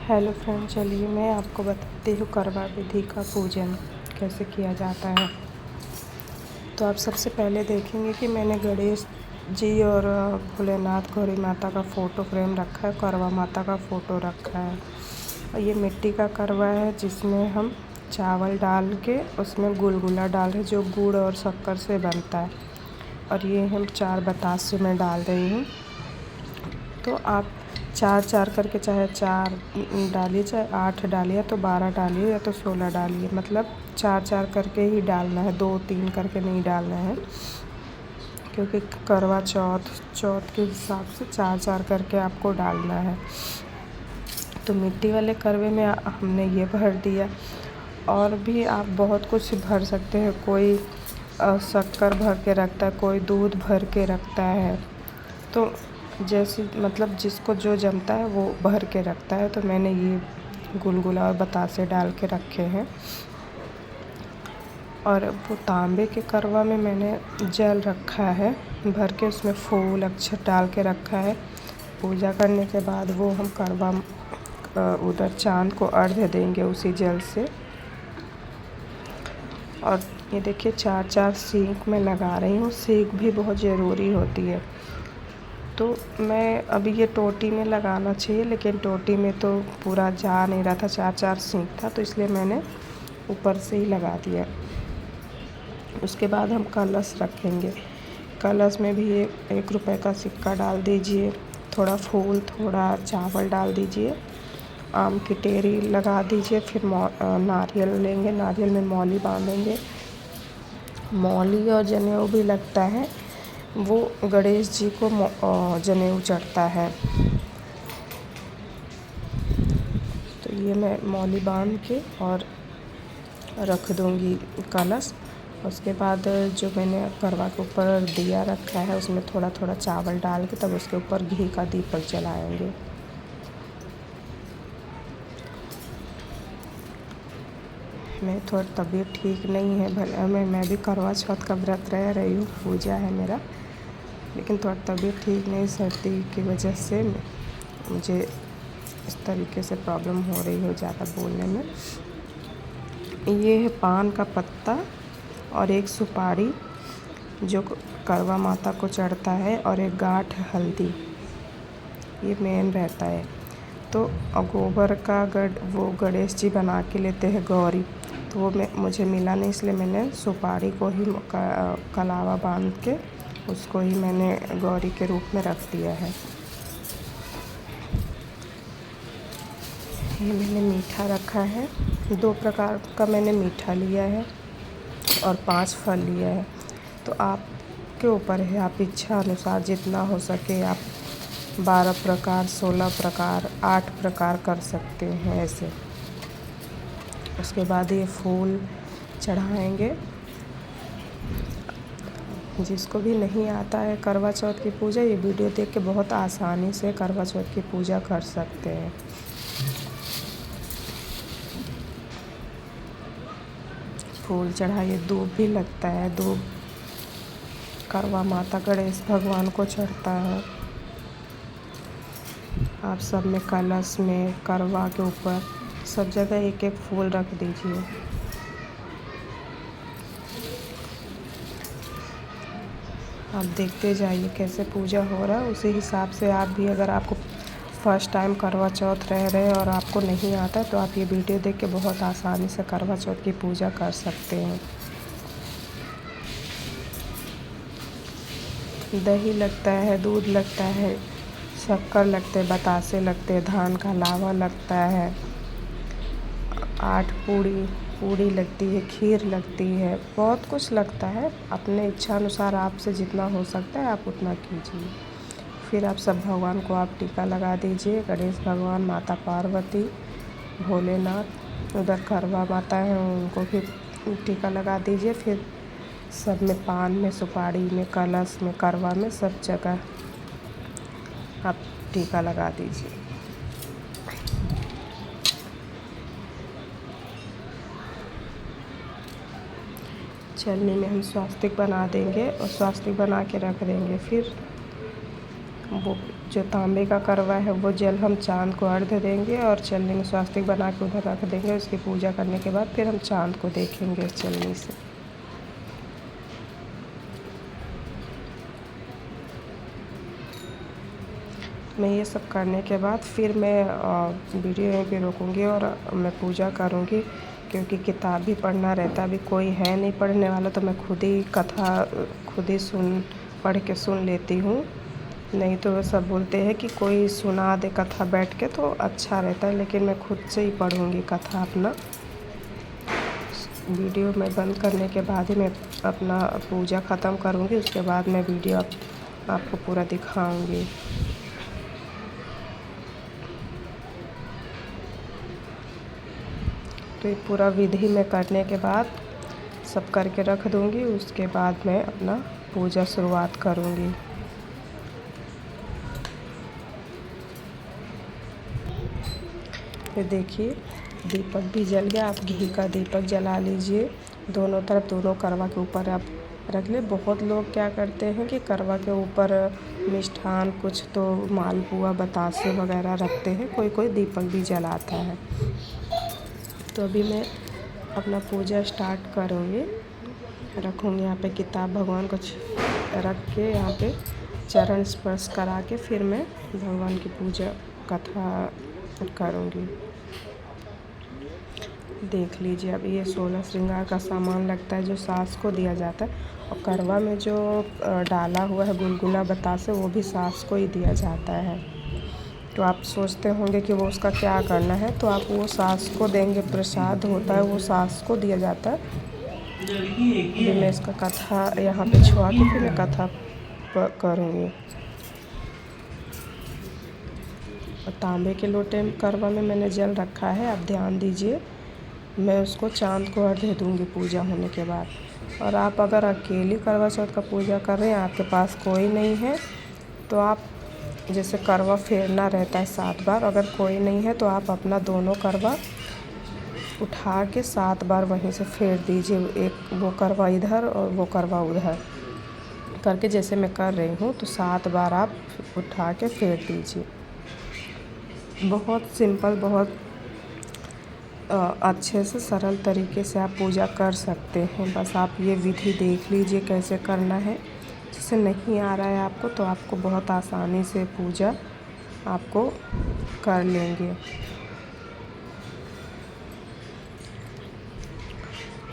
Hello friend, चलिए मैं आपको बताती हूँ करवा विधि का पूजन कैसे किया जाता है। तो आप सबसे पहले देखेंगे कि मैंने गणेश जी और भोलेनाथ गौरी माता का फ़ोटो फ्रेम रखा है, करवा माता का फ़ोटो रखा है। और ये मिट्टी का करवा है जिसमें हम चावल डाल के उसमें गुलगुला डाल रहे जो गुड़ और शक्कर से बनता है। और ये हम 4 बतासे में डाल रही हूँ। तो आप 4 करके चाहे 4 डालिए, चाहे 8 डालिए, या तो 12 डालिए, या तो 16 डालिए। मतलब 4 करके ही डालना है, 2-3 करके नहीं डालना है, क्योंकि करवा चौथ के हिसाब से 4 करके आपको डालना है। तो मिट्टी वाले करवे में हमने ये भर दिया। और भी आप बहुत कुछ भर सकते हैं। कोई शक्कर भर के रखता है, कोई दूध भर के रखता है। तो जैसे मतलब जिसको जो जमता है वो भर के रखता है। तो मैंने ये गुलगुला और बतासे डाल के रखे हैं। और वो तांबे के करवा में मैंने जल रखा है भर के, उसमें फूल अक्षत डाल के रखा है। पूजा करने के बाद वो हम करवा उधर चाँद को अर्घ्य देंगे उसी जल से। और ये देखिए 4 सीख मैं लगा रही हूँ। सीख भी बहुत ज़रूरी होती है। तो मैं अभी ये टोटी में लगाना चाहिए, लेकिन टोटी में तो पूरा जा नहीं रहा था, 4 सीख था, तो इसलिए मैंने ऊपर से ही लगा दिया। उसके बाद हम कलश रखेंगे। कलश में भी 1 रुपए का सिक्का डाल दीजिए, थोड़ा फूल, थोड़ा चावल डाल दीजिए, आम की टेरी लगा दीजिए। फिर नारियल लेंगे, नारियल में मौली बांधेंगे। मौली और जनेऊ भी लगता है, वो गणेश जी को जनेऊ चढ़ता है। तो ये मैं मौली बांध के और रख दूँगी कलश। उसके बाद जो मैंने करवा के ऊपर दिया रखा है उसमें थोड़ा थोड़ा चावल डाल के तब उसके ऊपर घी का दीपक जलाएंगे। मैं थोड़ा तबीयत ठीक नहीं है, भले मैं भी करवा चौथ का व्रत रह रही हूँ, पूजा है मेरा, लेकिन थोड़ा तबीयत ठीक नहीं, सर्दी की वजह से मुझे इस तरीके से प्रॉब्लम हो रही हो ज़्यादा बोलने में। ये है पान का पत्ता और एक सुपारी जो करवा माता को चढ़ता है, और एक गांठ हल्दी, ये मेन रहता है। तो गोबर का वो गणेश जी बना के लेते हैं गौरी, तो वो मुझे मिला नहीं, इसलिए मैंने सुपारी को ही कलावा बांध के उसको ही मैंने गौरी के रूप में रख दिया है। ये मैंने मीठा रखा है, 2 प्रकार का मैंने मीठा लिया है और 5 फल लिया है। तो आपके ऊपर है, आप इच्छा अनुसार जितना हो सके आप 12 प्रकार, 16 प्रकार, 8 प्रकार कर सकते हैं ऐसे। उसके बाद ये फूल चढ़ाएंगे। जिसको भी नहीं आता है करवा चौथ की पूजा, ये वीडियो देख के बहुत आसानी से करवा चौथ की पूजा कर सकते हैं। फूल चढ़ाइए, दूब भी लगता है, दूब करवा माता गणेश भगवान को चढ़ता है। आप सब में कलश में करवा के ऊपर सब जगह 1-1 फूल रख दीजिए। आप देखते जाइए कैसे पूजा हो रहा है, उसी हिसाब से आप भी, अगर आपको फर्स्ट टाइम करवा चौथ रह रहे हैं और आपको नहीं आता तो आप ये वीडियो देख के बहुत आसानी से करवा चौथ की पूजा कर सकते हैं। दही लगता है, दूध लगता है, शक्कर लगते हैं, बतासे लगते हैं, धान का लावा लगता है, 8 पूड़ी लगती है, खीर लगती है, बहुत कुछ लगता है। अपने इच्छा अनुसार आपसे जितना हो सकता है आप उतना कीजिए। फिर आप सब भगवान को आप टीका लगा दीजिए, गणेश भगवान, माता पार्वती, भोलेनाथ, उधर करवा माता है उनको भी टीका लगा दीजिए। फिर सब में, पान में, सुपारी में, कलश में, करवा में, सब जगह आप टीका लगा दीजिए। छलनी में हम स्वास्तिक बना देंगे और स्वास्तिक बना के रख देंगे। फिर वो जो तांबे का करवा है वो जल हम चाँद को अर्घ्य देंगे और चलनी में स्वास्तिक बना के उधर रख देंगे। उसकी पूजा करने के बाद फिर हम चाँद को देखेंगे चलनी से। मैं ये सब करने के बाद फिर मैं वीडियो यहीं पे रोकूँगी और मैं पूजा करूँगी, क्योंकि किताब भी पढ़ना रहता है। अभी कोई है नहीं पढ़ने वाला, तो मैं खुद ही कथा खुद ही पढ़ के सुन लेती हूँ। नहीं तो सब बोलते हैं कि कोई सुना दे कथा बैठ के तो अच्छा रहता है, लेकिन मैं खुद से ही पढ़ूँगी कथा अपना। वीडियो में बंद करने के बाद ही मैं अपना पूजा ख़त्म करूँगी, उसके बाद मैं वीडियो आपको पूरा दिखाऊँगी। तो ये पूरा विधि में करने के बाद सब करके रख दूँगी, उसके बाद मैं अपना पूजा शुरुआत करूँगी। ये देखिए दीपक भी जल गया। आप घी का दीपक जला लीजिए, दोनों तरफ, दोनों करवा के ऊपर आप रख ले। बहुत लोग क्या करते हैं कि करवा के ऊपर मिष्ठान कुछ तो मालपुआ बतासे वगैरह रखते हैं, कोई कोई दीपक भी जलाता है। तो अभी मैं अपना पूजा स्टार्ट करूँगी। रखूँगी यहाँ पे किताब, भगवान को रख के यहाँ पे चरण स्पर्श करा के फिर मैं भगवान की पूजा कथा करूँगी। देख लीजिए, अब ये 16 श्रृंगार का सामान लगता है जो सास को दिया जाता है, और करवा में जो डाला हुआ है गुलगुला बतासे वो भी सास को ही दिया जाता है। तो आप सोचते होंगे कि वो उसका क्या करना है, तो आप वो सास को देंगे, प्रसाद होता है वो सास को दिया जाता है। अभी मैं इसका कथा यहाँ पे छुआ के फिर मैं कथा करूँगी। और तांबे के लोटे करवा में मैंने जल रखा है, आप ध्यान दीजिए। मैं उसको चाँद को अर्घ्य दूँगी पूजा होने के बाद। और आप अगर अकेली करवा चौथ का पूजा कर रहे हैं, आपके पास कोई नहीं है, तो आप जैसे करवा फेरना रहता है 7 बार, अगर कोई नहीं है तो आप अपना दोनों करवा उठा के 7 बार वहीं से फेर दीजिए। एक वो करवा इधर और वो करवा उधर करके, जैसे मैं कर रही हूँ, तो 7 बार आप उठा के फेर दीजिए। बहुत सिंपल, बहुत अच्छे से सरल तरीके से आप पूजा कर सकते हैं। बस आप ये विधि देख लीजिए कैसे करना है। जैसे नहीं आ रहा है आपको, तो आपको बहुत आसानी से पूजा आपको कर लेंगे।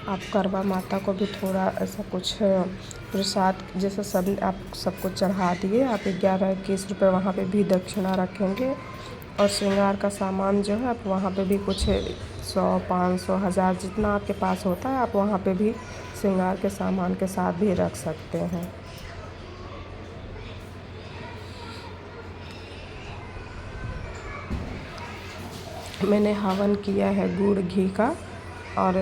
आप करवा माता को भी थोड़ा ऐसा कुछ प्रसाद जैसे सब आप सबको चढ़ा दिए। आप 11-21 रुपये वहाँ पे भी दक्षिणा रखेंगे, और श्रृंगार का सामान जो है आप वहाँ पे भी कुछ 100, 500, 1000 जितना आपके पास होता है, आप वहाँ पे भी श्रृंगार के सामान के साथ भी रख सकते हैं। मैंने हवन किया है गुड़ घी का, और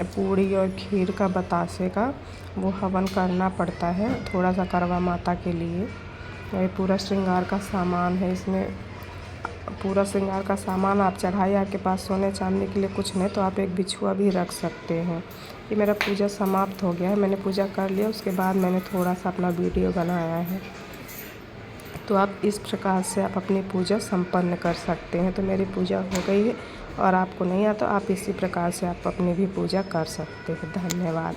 पूड़ी और खीर का बतासे का, वो हवन करना पड़ता है थोड़ा सा करवा माता के लिए। ये पूरा श्रृंगार का सामान है, इसमें पूरा श्रृंगार का सामान आप चढ़ाइए। आपके पास सोने चांदी के लिए कुछ नहीं तो आप एक बिछुआ भी रख सकते हैं। ये मेरा पूजा समाप्त हो गया है, मैंने पूजा कर लिया। उसके बाद मैंने थोड़ा सा अपना वीडियो बनाया है। तो आप इस प्रकार से आप अपनी पूजा संपन्न कर सकते हैं। तो मेरी पूजा हो गई है, और आपको नहीं आता तो आप इसी प्रकार से आप अपनी भी पूजा कर सकते हैं। धन्यवाद।